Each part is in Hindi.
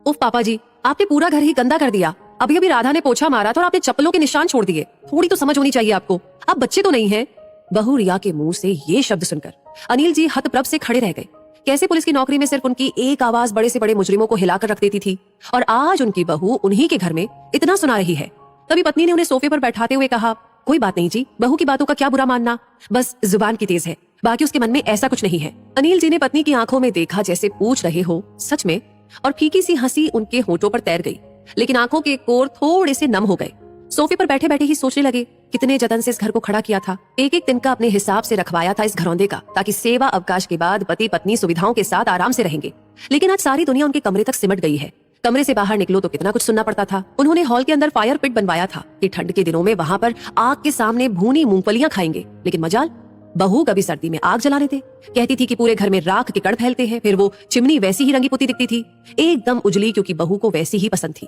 उफ पापा जी, आपने पूरा घर ही गंदा कर दिया। अभी अभी राधा ने पोछा मारा था और आपने चप्पलों के निशान छोड़ दिए। थोड़ी तो समझ होनी चाहिए आपको, आप बच्चे तो नहीं हैं। बहू रिया के मुंह से ये शब्द सुनकर अनिल जी हतप्रभ से खड़े रह गए। कैसे पुलिस की नौकरी में सिर्फ उनकी एक आवाज बड़े से बड़े मुजरिमों को हिलाकर रख देती थी, और आज उनकी बहू उन्हीं के घर में इतना सुना रही है। तभी पत्नी ने उन्हें सोफे पर बैठाते हुए कहा, कोई बात नहीं जी, बहू की बातों का क्या बुरा मानना, बस जुबान की तेज है, बाकी उसके मन में ऐसा कुछ नहीं है। अनिल जी ने पत्नी की आंखों में देखा जैसे पूछ रहे हो सच में, और फीकी सी हंसी उनके होठों पर तैर गई, लेकिन आंखों के कोर थोड़े से नम हो गए। सोफे पर बैठे बैठे ही सोचने लगे, कितने जतन से इस घर को खड़ा किया था, एक एक दिन का अपने हिसाब से रखवाया था इस घरौंदे का, ताकि सेवा अवकाश के बाद पति पत्नी सुविधाओं के साथ आराम से रहेंगे। लेकिन आज सारी दुनिया उनके कमरे तक सिमट गई है। कमरे से बाहर निकलो तो कितना कुछ सुनना पड़ता था। उन्होंने हॉल के अंदर फायर पिट बनवाया था कि ठंड के दिनों में वहां पर आग के सामने भूनी मूंगफलियां खाएंगे, लेकिन मजाल, बहू कभी सर्दी में आग जला देते। कहती थी कि पूरे घर में राख के कण फैलते हैं, फिर वो चिमनी वैसी ही रंगी पुती दिखती थी, एकदम उजली, क्योंकि बहू को वैसी ही पसंद थी।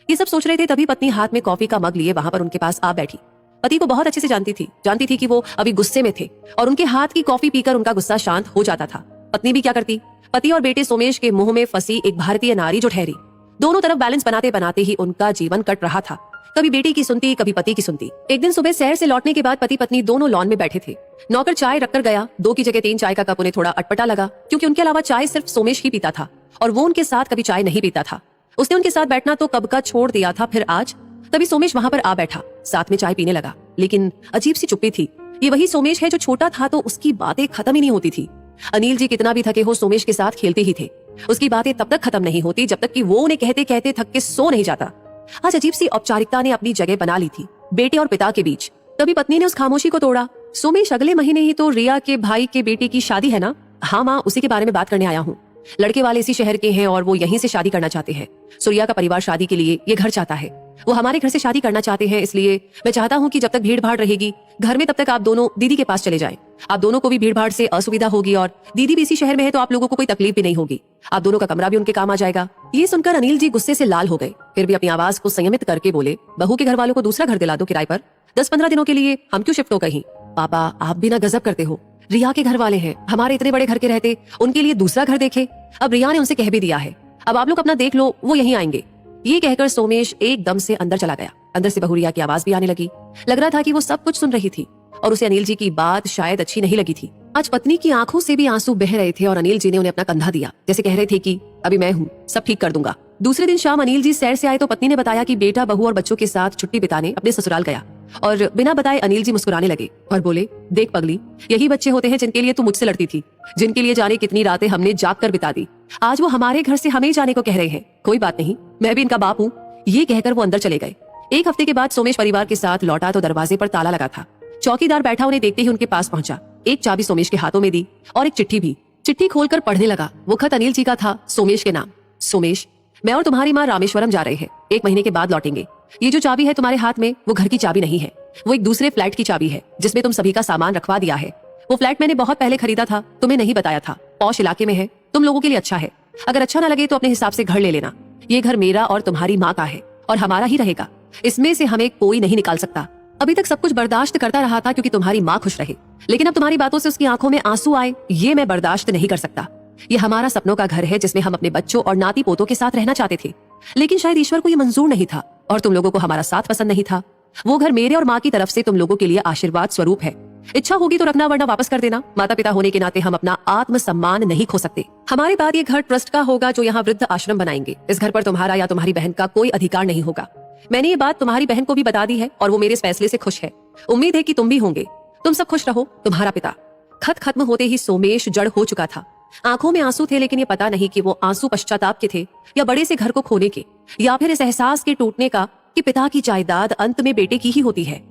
ये सब सोच रहे थे तभी पत्नी हाथ में कॉफी का मग लिए वहां पर उनके पास आ बैठी। पति को बहुत अच्छे से जानती थी कि वो अभी गुस्से में थे और उनके हाथ की कॉफी पीकर उनका गुस्सा शांत हो जाता था। पत्नी भी क्या करती, पति और बेटे सोमेश के मुंह में फंसी एक भारतीय नारी जो ठहरी। दोनों तरफ बैलेंस बनाते बनाते ही उनका जीवन कट रहा था। कभी बेटी की सुनती, कभी पति की सुनती। एक दिन सुबह सैर से लौटने के बाद पति पत्नी दोनों लॉन में बैठे थे। नौकर चाय रखकर गया, 2 की जगह 3 चाय का कप उन्हें थोड़ा अटपटा लगा, क्योंकि उनके अलावा चाय सिर्फ सोमेश ही पीता था और वो उनके साथ कभी चाय नहीं पीता था। उसने उनके साथ बैठना तो कब का छोड़ दिया था, फिर आज तभी सोमेश वहां पर आ बैठा, साथ में चाय पीने लगा, लेकिन अजीब सी चुप्पी थी। ये वही सोमेश है जो छोटा था तो उसकी बातें खत्म ही नहीं होती थी। अनिल जी कितना भी थके हो सोमेश के साथ खेलते ही थे। उसकी बातें तब तक खत्म नहीं होती जब तक कि वो उन्हें कहते कहते थक के सो नहीं जाता। आज अजीब सी औपचारिकता ने अपनी जगह बना ली थी बेटे और पिता के बीच। तभी पत्नी ने उस खामोशी को तोड़ा। सोमेश, अगले महीने ही तो रिया के भाई के बेटे की शादी है ना? हाँ माँ, उसी के बारे में बात करने आया हूँ। लड़के वाले इसी शहर के हैं और वो यहीं से शादी करना चाहते हैं। सूर्या का परिवार शादी के लिए ये घर चाहता है। वो हमारे घर से शादी करना चाहते हैं, इसलिए मैं चाहता हूँ कि जब तक भीड़ भाड़ रहेगी घर में तब तक आप दोनों दीदी के पास चले जाएं। आप दोनों को भी भीड़ भाड़ से असुविधा होगी और दीदी भी इसी शहर में है तो आप लोगों को कोई तकलीफ भी नहीं होगी। आप दोनों का कमरा भी उनके काम आ जाएगा। ये सुनकर अनिल जी गुस्से से लाल हो गए, फिर भी अपनी आवाज को संयमित करके बोले, बहू के घर वालों को दूसरा घर दिला दो किराए पर। 10-15 दिनों के लिए हम क्यों शिफ्ट हो कहीं? पापा, आप भी ना गजब करते हो। रिया के घर वाले हैं, हमारे इतने बड़े घर के रहते उनके लिए दूसरा घर देखे। अब रिया ने उनसे कह भी दिया है, अब आप लोग अपना देख लो, वो यहीं आएंगे। ये कहकर सोमेश एकदम से अंदर चला गया। अंदर से बहू रिया की आवाज भी आने लगी। लग रहा था कि वो सब कुछ सुन रही थी और उसे अनिल जी की बात शायद अच्छी नहीं लगी थी। आज पत्नी की आंखों से भी आंसू बह रहे थे और अनिल जी ने उन्हें अपना कंधा दिया, जैसे कह रहे थे कि अभी मैं हूँ, सब ठीक कर दूंगा। दूसरे दिन शाम अनिल जी सैर से आए तो पत्नी ने बताया कि बेटा बहू और बच्चों के साथ छुट्टी बिताने अपने ससुराल गया, और बिना बताए अनिल जी मुस्कुराने लगे और बोले, देख पगली, यही बच्चे होते हैं जिनके लिए तू मुझसे लड़ती थी, जिनके लिए जाने कितनी रातें हमने जाग कर बिता दी। आज वो हमारे घर से हमें जाने को कह रहे हैं। कोई बात नहीं, मैं भी इनका बाप हूँ। ये कहकर वो अंदर चले गए। 1 हफ्ते के बाद सोमेश परिवार के साथ लौटा तो दरवाजे पर ताला लगा था। चौकीदार बैठा उन्हें देखते ही उनके पास पहुंचा, एक चाबी सोमेश के हाथों में दी और एक चिट्ठी भी। चिट्ठी खोलकर पढ़ने लगा। वो खत अनिल जी का था, सोमेश के नाम। सोमेश, मैं और तुम्हारी माँ रामेश्वरम जा रहे हैं, 1 महीने के बाद लौटेंगे। ये जो चाबी है तुम्हारे हाथ में, वो घर की चाबी नहीं है, वो एक दूसरे फ्लैट की चाबी है जिसमें तुम सभी का सामान रखवा दिया है। वो फ्लैट मैंने बहुत पहले खरीदा था, तुम्हें नहीं बताया था। पौष इलाके में है, तुम लोगों के लिए अच्छा है। अगर अच्छा ना लगे तो अपने हिसाब से घर ले लेना। ये घर मेरा और तुम्हारी माँ का है और हमारा ही रहेगा। इसमें से हमें कोई नहीं निकाल सकता। अभी तक सब कुछ बर्दाश्त करता रहा था क्योंकि तुम्हारी माँ खुश रहे, लेकिन अब तुम्हारी बातों से उसकी आंखों में आंसू आए, ये मैं बर्दाश्त नहीं कर सकता। ये हमारा सपनों का घर है जिसमें हम अपने बच्चों और नाती पोतों के साथ रहना चाहते थे, लेकिन शायद ईश्वर को ये मंजूर नहीं था और तुम लोगों को हमारा साथ पसंद नहीं था। वो घर मेरे और माँ की तरफ से तुम लोगों के लिए आशीर्वाद स्वरूप है। इच्छा होगी तो रखना, वरना वापस कर देना। माता पिता होने के नाते हम अपना आत्म सम्मान नहीं खो सकते। हमारे बाद ये घर ट्रस्ट का होगा जो यहाँ वृद्ध आश्रम बनाएंगे। इस घर पर तुम्हारा या तुम्हारी बहन का कोई अधिकार नहीं होगा। मैंने ये बात तुम्हारी बहन को भी बता दी है और वो मेरे इस फैसले से खुश है। उम्मीद है कि तुम भी होंगे। तुम सब खुश रहो, तुम्हारा पिता। खत खत्म होते ही सोमेश जड़ हो चुका था। आंखों में आंसू थे, लेकिन ये पता नहीं कि वो आंसू पश्चाताप के थे या बड़े से घर को खोने के, या फिर इस एहसास के टूटने का कि पिता की जायदाद अंत में बेटे की ही होती है।